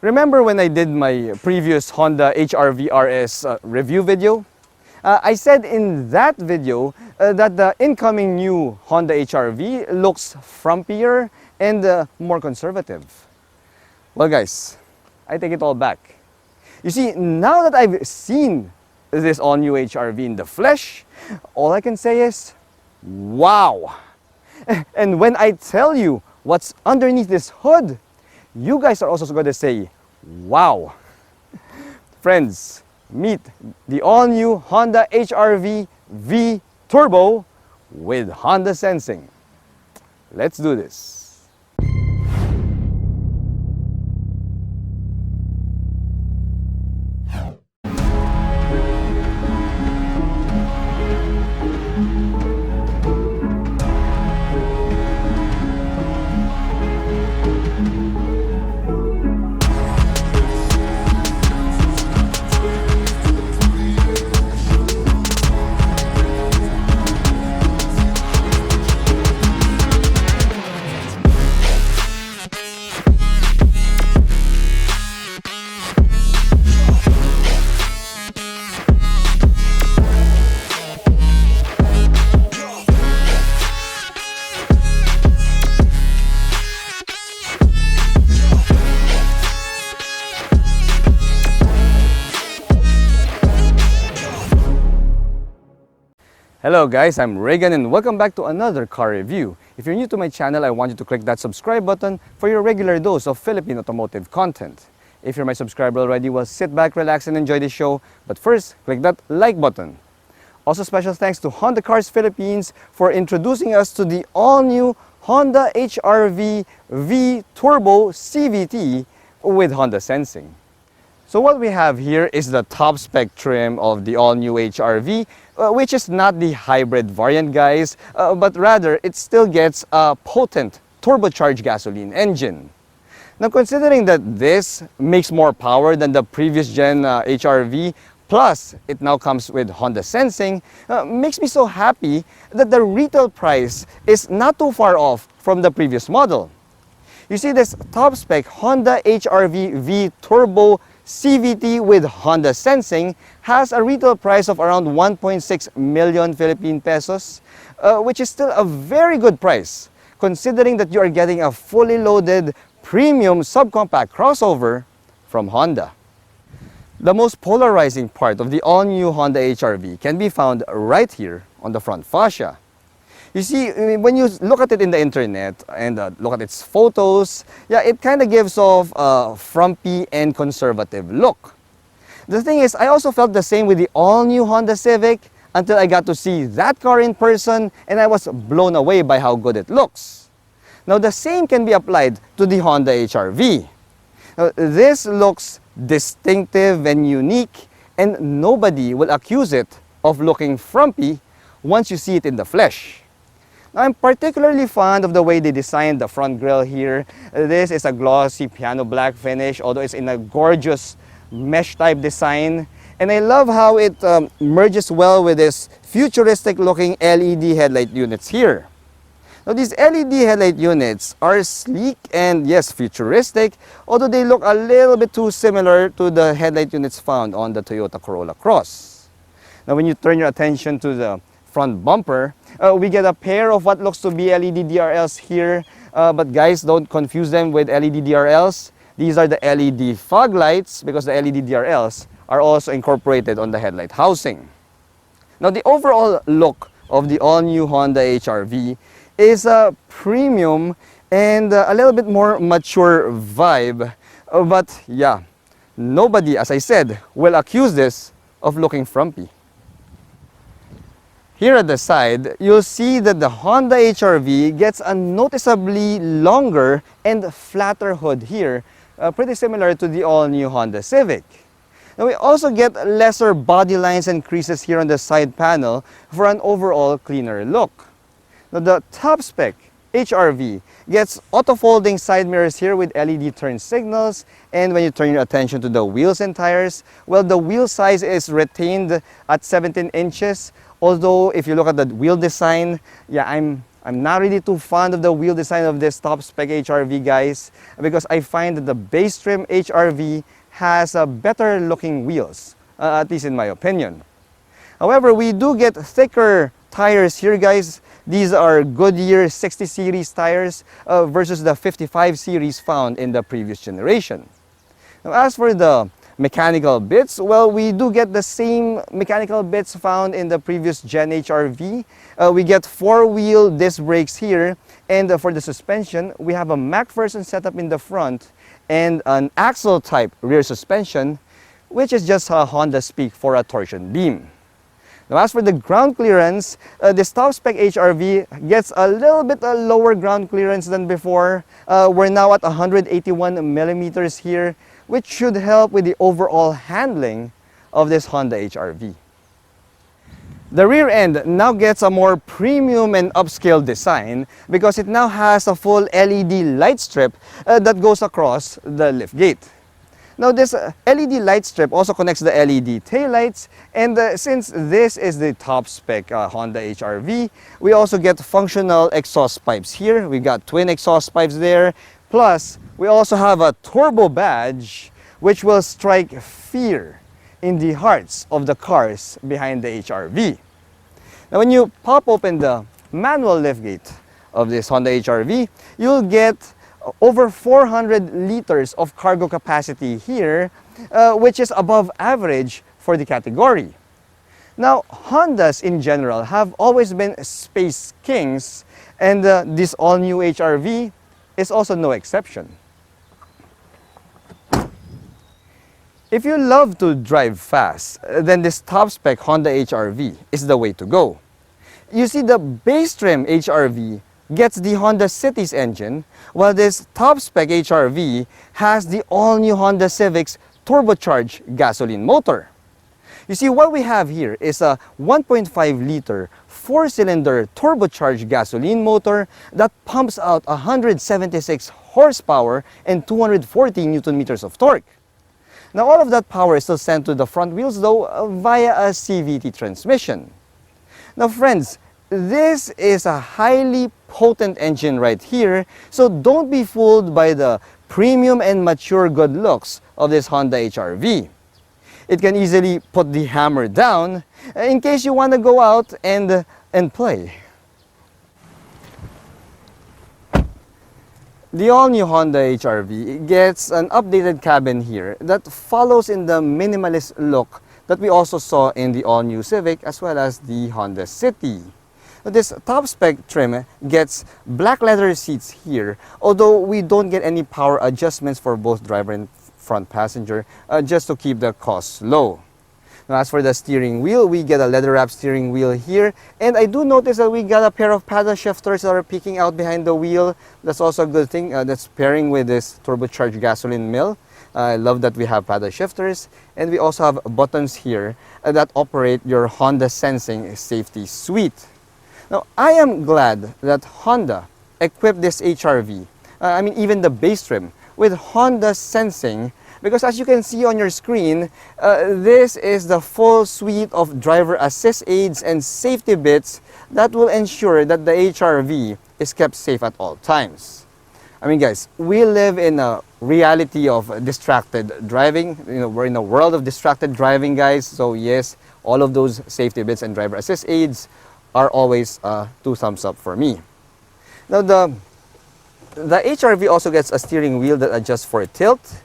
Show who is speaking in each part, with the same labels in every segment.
Speaker 1: Remember when I did my previous Honda HR-V RS review video? I said in that video that the incoming new Honda HR-V looks frumpier and more conservative. Well guys, I take it all back. You see, now that I've seen this all-new HR-V in the flesh, all I can say is, wow! And when I tell you what's underneath this hood, you guys are also going to say, wow! Friends, meet the all-new Honda HR-V Turbo with Honda Sensing. Let's do this. Hello guys, I'm Reagan and welcome back to another car review. If you're new to my channel, I want you to click that subscribe button for your regular dose of Philippine automotive content. If you're my subscriber already, well, sit back, relax, and enjoy the show. But first, click that like button. Also, special thanks to Honda Cars Philippines for introducing us to the all-new Honda HR-V Turbo CVT with Honda Sensing. So what we have here is the top-spec trim of the all-new HR-V, which is not the hybrid variant, guys, but rather it still gets a potent turbocharged gasoline engine. Now, considering that this makes more power than the previous gen HR-V, plus it now comes with Honda Sensing, makes me so happy that the retail price is not too far off from the previous model. You see, this top-spec Honda HR-V Turbo CVT with Honda Sensing has a retail price of around 1.6 million Philippine pesos, which is still a very good price, considering that you are getting a fully loaded premium subcompact crossover from Honda. The most polarizing part of the all-new Honda HR-V can be found right here on the front fascia. You see, when you look at it in the internet and look at its photos, yeah, it kind of gives off a frumpy and conservative look. The thing is, I also felt the same with the all-new Honda Civic until I got to see that car in person and I was blown away by how good it looks. Now, the same can be applied to the Honda HR-V. This looks distinctive and unique, and nobody will accuse it of looking frumpy once you see it in the flesh. Now, I'm particularly fond of the way they designed the front grille here. This is a glossy piano black finish, although it's in a gorgeous mesh type design. And I love how it merges well with this futuristic looking LED headlight units here. Now, these LED headlight units are sleek and yes, futuristic, although they look a little bit too similar to the headlight units found on the Toyota Corolla Cross. Now, when you turn your attention to the front bumper, we get a pair of what looks to be LED DRLs here, but guys, don't confuse them with LED DRLs. These are the LED fog lights because the LED DRLs are also incorporated on the headlight housing. Now, the overall look of the all-new Honda HR-V is a premium and a little bit more mature vibe, but yeah, nobody, as I said, will accuse this of looking frumpy. Here at the side, you'll see that the Honda HR-V gets a noticeably longer and flatter hood here, pretty similar to the all-new Honda Civic. Now, we also get lesser body lines and creases here on the side panel for an overall cleaner look. Now, the top-spec HR-V gets auto-folding side mirrors here with LED turn signals, and when you turn your attention to the wheels and tires, well, the wheel size is retained at 17 inches. Although, if you look at the wheel design, yeah, I'm I'm not really too fond of the wheel design of this top-spec HRV, guys, because I find that the base trim HRV has better looking wheels, at least in my opinion. However, we do get thicker tires here, guys. These are Goodyear 60 series tires versus the 55 series found in the previous generation. Now, as for the mechanical bits, well, we do get the same mechanical bits found in the previous Gen HRV. We get 4-wheel disc brakes here, and for the suspension, we have a MacPherson setup in the front and an axle type rear suspension, which is just a Honda speak for a torsion beam. Now, as for the ground clearance, this top-spec HRV gets a little bit lower ground clearance than before. We're now at 181 millimeters here, which should help with the overall handling of this Honda HR-V. The rear end now gets a more premium and upscale design because it now has a full LED light strip that goes across the liftgate. Now, this LED light strip also connects the LED taillights, and since this is the top-spec Honda HR-V, we also get functional exhaust pipes here. We got twin exhaust pipes there, plus we also have a turbo badge which will strike fear in the hearts of the cars behind the HR-V. Now, when you pop open the manual liftgate of this Honda HR-V, you'll get over 400 liters of cargo capacity here, which is above average for the category. Now, Hondas in general have always been space kings, and this all-new HR-V is also no exception. If you love to drive fast, then this top-spec Honda HR-V is the way to go. You see, the base trim HR-V gets the Honda City's engine, while this top-spec HR-V has the all-new Honda Civic's turbocharged gasoline motor. You see, what we have here is a 1.5-liter, 4-cylinder turbocharged gasoline motor that pumps out 176 horsepower and 240 Newton-meters of torque. Now, all of that power is still sent to the front wheels, though, via a CVT transmission. Now, friends, this is a highly potent engine right here, so don't be fooled by the premium and mature good looks of this Honda HR-V. It can easily put the hammer down in case you want to go out and play. The all-new Honda HR-V gets an updated cabin here that follows in the minimalist look that we also saw in the all-new Civic as well as the Honda City. This top-spec trim gets black leather seats here, although we don't get any power adjustments for both driver and front passenger, just to keep the costs low. Now, as for the steering wheel, we get a leather-wrapped steering wheel here, and I do notice that we got a pair of paddle shifters that are peeking out behind the wheel. That's also a good thing. That's pairing with this turbocharged gasoline mill. I love that we have paddle shifters, and we also have buttons here that operate your Honda Sensing safety suite. Now, I am glad that Honda equipped this HR-V, even the base trim, with Honda Sensing, because as you can see on your screen, this is the full suite of driver assist aids and safety bits that will ensure that the HR-V is kept safe at all times. Guys, we live in a reality of distracted driving. We're in a world of distracted driving, guys. So yes, all of those safety bits and driver assist aids are always 2 thumbs up for me. Now, the HR-V also gets a steering wheel that adjusts for tilt,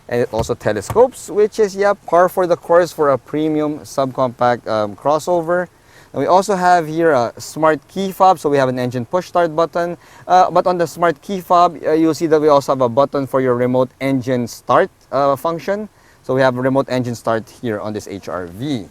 Speaker 1: and it also telescopes, which is par for the course for a premium subcompact crossover. And we also have here a smart key fob, so we have an engine push start button. But on the smart key fob, you'll see that we also have a button for your remote engine start function. So we have a remote engine start here on this HR-V.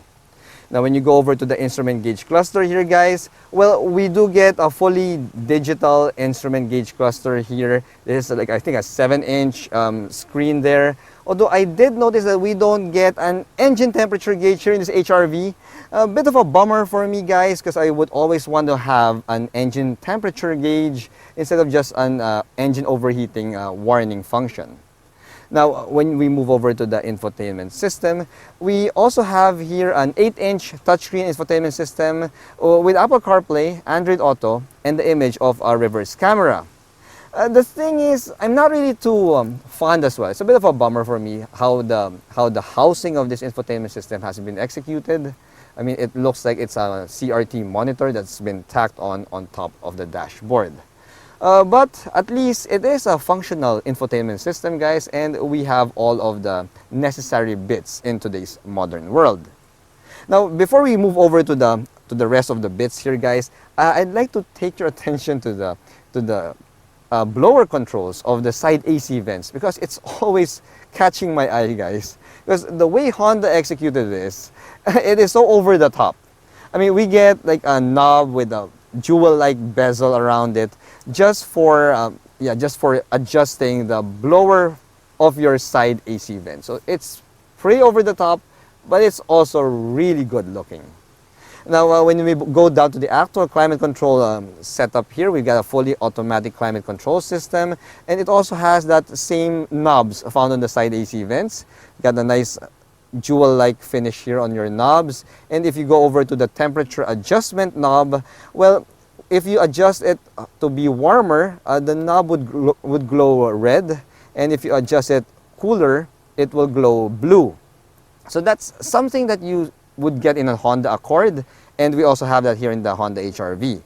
Speaker 1: Now, when you go over to the instrument gauge cluster here, guys, well, we do get a fully digital instrument gauge cluster here. This is I think a 7-inch screen there. Although I did notice that we don't get an engine temperature gauge here in this HR-V. A bit of a bummer for me, guys, because I would always want to have an engine temperature gauge instead of just an engine overheating warning function. Now, when we move over to the infotainment system, we also have here an 8-inch touchscreen infotainment system with Apple CarPlay, Android Auto, and the image of a reverse camera. The thing is, I'm not really too fond as well. It's a bit of a bummer for me how the housing of this infotainment system has been executed. I mean, it looks like it's a CRT monitor that's been tacked on top of the dashboard. But at least it is a functional infotainment system, guys, and we have all of the necessary bits in today's modern world. Now, before we move over to the rest of the bits here, guys, I'd like to take your attention to the blower controls of the side AC vents, because it's always catching my eye, guys. Because the way Honda executed this, it is so over the top. I mean, we get like a knob with a jewel-like bezel around it, just for adjusting the blower of your side AC vent. So it's pretty over the top, but it's also really good looking. Now, when we go down to the actual climate control setup here, we've got a fully automatic climate control system, and it also has that same knobs found on the side AC vents. Got a nice jewel-like finish here on your knobs. And if you go over to the temperature adjustment knob, well, if you adjust it to be warmer, the knob would glow red, and if you adjust it cooler, it will glow blue. So that's something that you would get in a Honda Accord, and we also have that here in the Honda HR-V.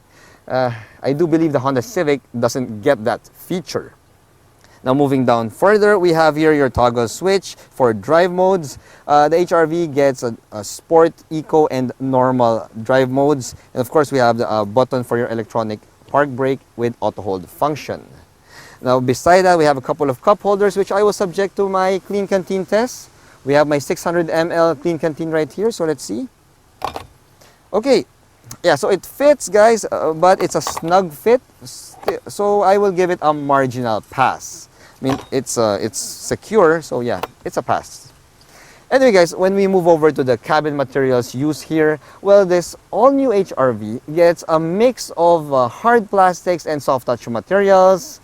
Speaker 1: I do believe the Honda Civic doesn't get that feature. Now, moving down further, we have here your toggle switch for drive modes. The HR-V gets a sport, eco, and normal drive modes. And of course, we have the button for your electronic park brake with auto hold function. Now, beside that, we have a couple of cup holders, which I will subject to my clean canteen test. We have my 600 ml clean canteen right here, so let's see. Okay, yeah, so it fits, guys, but it's a snug fit, so I will give it a marginal pass. I mean, it's secure, so yeah, it's a pass. Anyway, guys, when we move over to the cabin materials used here, well, this all-new HR-V gets a mix of hard plastics and soft touch materials.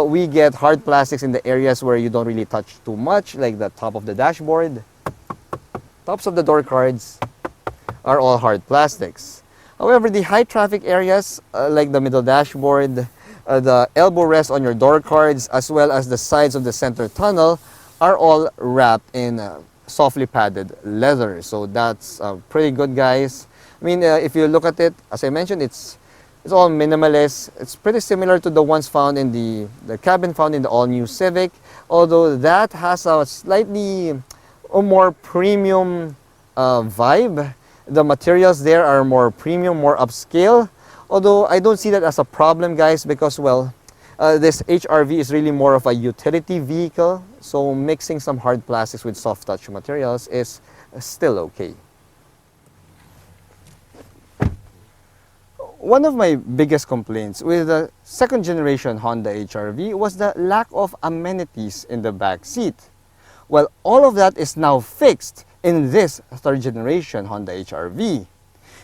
Speaker 1: We get hard plastics in the areas where you don't really touch too much, like the top of the dashboard. Tops of the door cards are all hard plastics. However, the high traffic areas, like the middle dashboard, the elbow rest on your door cards, as well as the sides of the center tunnel, are all wrapped in softly padded leather. So that's pretty good, guys. I mean, if you look at it, as I mentioned, it's all minimalist. It's pretty similar to the ones found in the cabin found in the all-new Civic, although that has a slightly more premium vibe. The materials there are more premium, more upscale, although I don't see that as a problem, guys, because, well, this HR-V is really more of a utility vehicle, so mixing some hard plastics with soft touch materials is still okay. One of my biggest complaints with the second generation Honda HR-V was the lack of amenities in the back seat. Well, all of that is now fixed in this third generation Honda HR-V.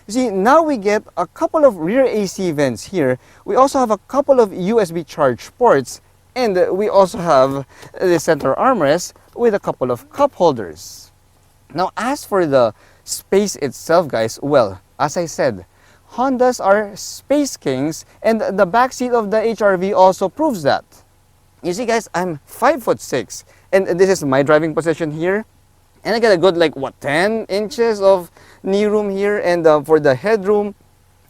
Speaker 1: You see, now we get a couple of rear AC vents here. We also have a couple of USB charge ports, and we also have the center armrest with a couple of cup holders. Now, as for the space itself, guys, well, as I said, Hondas are space kings, and the back seat of the HR-V also proves that. You see, guys, I'm 5'6", and this is my driving position here. And I get a good, like, 10 inches of knee room here, and for the headroom,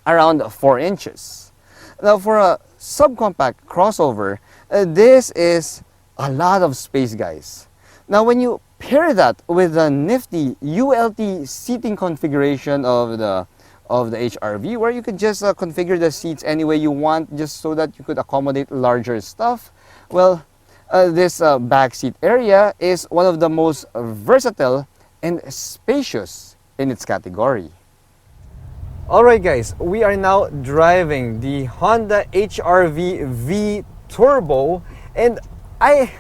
Speaker 1: around 4 inches. Now, for a subcompact crossover, this is a lot of space, guys. Now, when you pair that with the nifty ULT seating configuration of the HR-V, where you could just configure the seats any way you want, just so that you could accommodate larger stuff, well, this back seat area is one of the most versatile and spacious in its category. Alright, guys, we are now driving the Honda HR-V Turbo, and I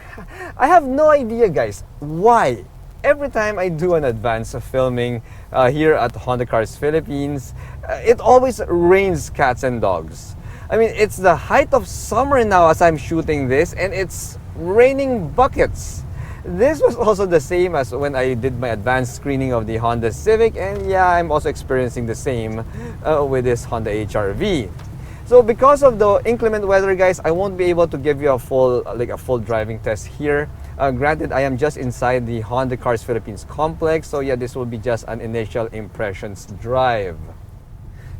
Speaker 1: have no idea, guys, why every time I do an advance of filming here at Honda Cars Philippines, it always rains cats and dogs. I mean, it's the height of summer now as I'm shooting this, and it's raining buckets. This was also the same as when I did my advanced screening of the Honda Civic, and yeah, I'm also experiencing the same with this Honda HR-V. So because of the inclement weather, guys, I won't be able to give you a full driving test here. Granted, I am just inside the Honda Cars Philippines complex, so yeah, this will be just an initial impressions drive.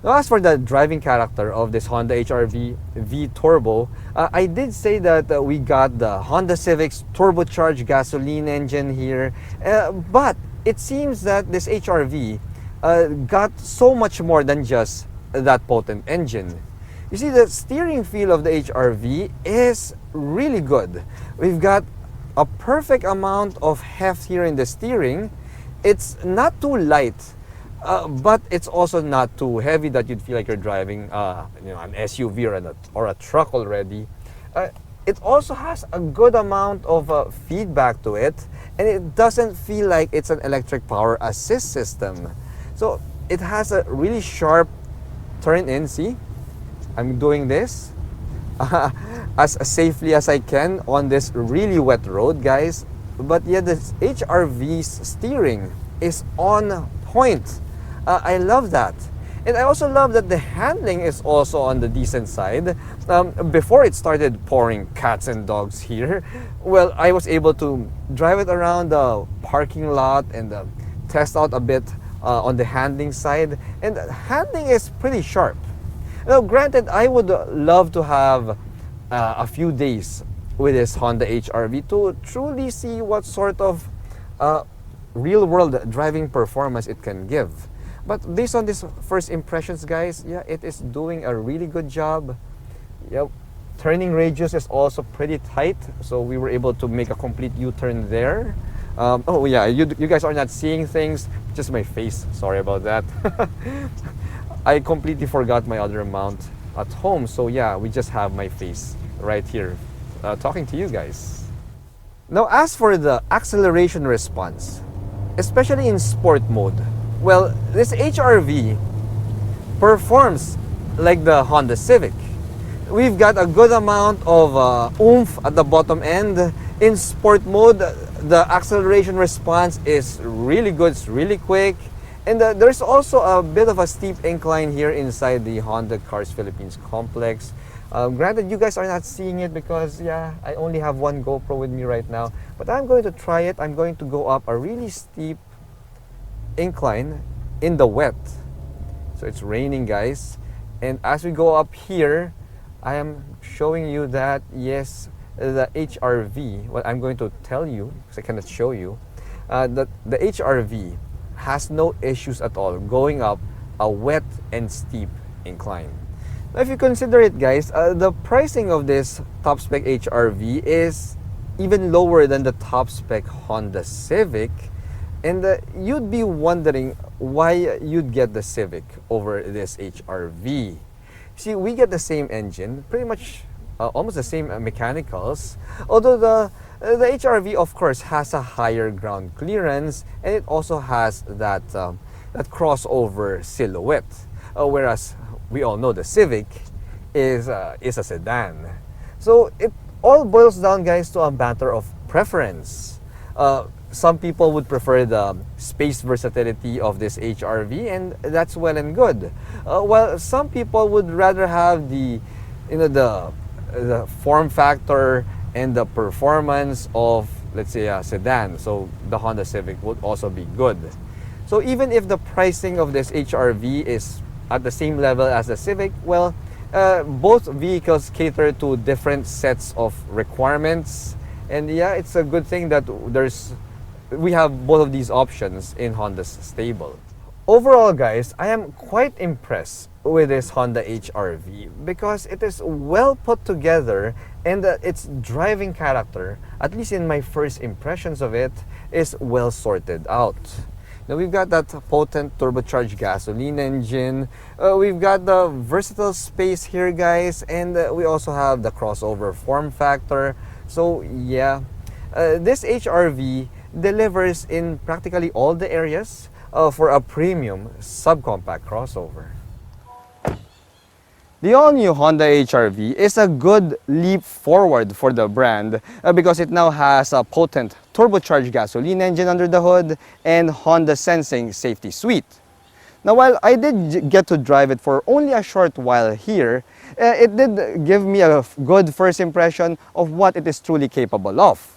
Speaker 1: Now, as for the driving character of this Honda HR-V Turbo, I did say that we got the Honda Civic's turbocharged gasoline engine here, but it seems that this HR-V got so much more than just that potent engine. You see, the steering feel of the HR-V is really good. We've got a perfect amount of heft here in the steering. It's not too light, but it's also not too heavy that you'd feel like you're driving an SUV or a truck already. It also has a good amount of feedback to it, and it doesn't feel like it's an electric power assist system. So it has a really sharp turn in. See, I'm doing this as safely as I can on this really wet road, guys. But yeah, this HR-V's steering is on point. I love that. And I also love that the handling is also on the decent side. Before it started pouring cats and dogs here, well, I was able to drive it around the parking lot and test out a bit on the handling side. And the handling is pretty sharp. Now, granted, I would love to have a few days with this Honda HR-V to truly see what sort of real-world driving performance it can give. But based on these first impressions, guys, yeah, it is doing a really good job. Yep. Turning radius is also pretty tight, so we were able to make a complete U-turn there. Oh yeah, you guys are not seeing things, just my face. Sorry about that. I completely forgot my other mount at home, so yeah, we just have my face right here talking to you guys. Now, as for the acceleration response, especially in sport mode, well, this HR-V performs like the Honda Civic. We've got a good amount of oomph at the bottom end. In sport mode, the acceleration response is really good, it's really quick. And there's also a bit of a steep incline here inside the Honda Cars Philippines complex. Granted, you guys are not seeing it because, yeah, I only have one GoPro with me right now. But I'm going to try it. I'm going to go up a really steep incline in the wet. So it's raining, guys. And as we go up here, I am showing you that, yes, the HR-V, what I'm going to tell you, because I cannot show you, that the HR-V has no issues at all going up a wet and steep incline. Now, if you consider it, guys, the pricing of this top-spec HR-V is even lower than the top-spec Honda Civic, and you'd be wondering why you'd get the Civic over this HR-V. See, we get the same engine, pretty much almost the same mechanicals, although the HR-V, of course, has a higher ground clearance, and it also has that crossover silhouette, whereas we all know the Civic is a sedan. So it all boils down, guys, to a matter of preference. Some people would prefer the space versatility of this HR-V, and that's well and good. While some people would rather have the form factor and the performance of, let's say, a sedan. So the Honda Civic would also be good. So even if the pricing of this HR-V is at the same level as the Civic, well, both vehicles cater to different sets of requirements. And yeah, it's a good thing that we have both of these options in Honda's stable. Overall, guys, I am quite impressed with this Honda HR-V because it is well put together, and its driving character, at least in my first impressions of it, is well sorted out. Now, we've got that potent turbocharged gasoline engine, we've got the versatile space here, guys, and we also have the crossover form factor. So yeah, this HR-V delivers in practically all the areas for a premium subcompact crossover. The all-new Honda HR-V is a good leap forward for the brand because it now has a potent turbocharged gasoline engine under the hood, and Honda Sensing safety suite. Now, while I did get to drive it for only a short while here, it did give me a good first impression of what it is truly capable of.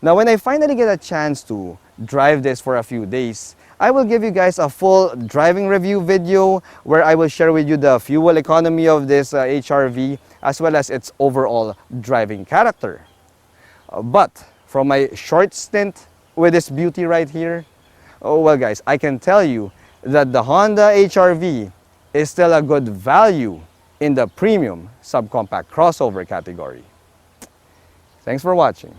Speaker 1: Now, when I finally get a chance to drive this for a few days, I will give you guys a full driving review video where I will share with you the fuel economy of this HRV as well as its overall driving character. But from my short stint with this beauty right here, oh well guys, I can tell you that the Honda HR-V is still a good value in the premium subcompact crossover category. Thanks for watching.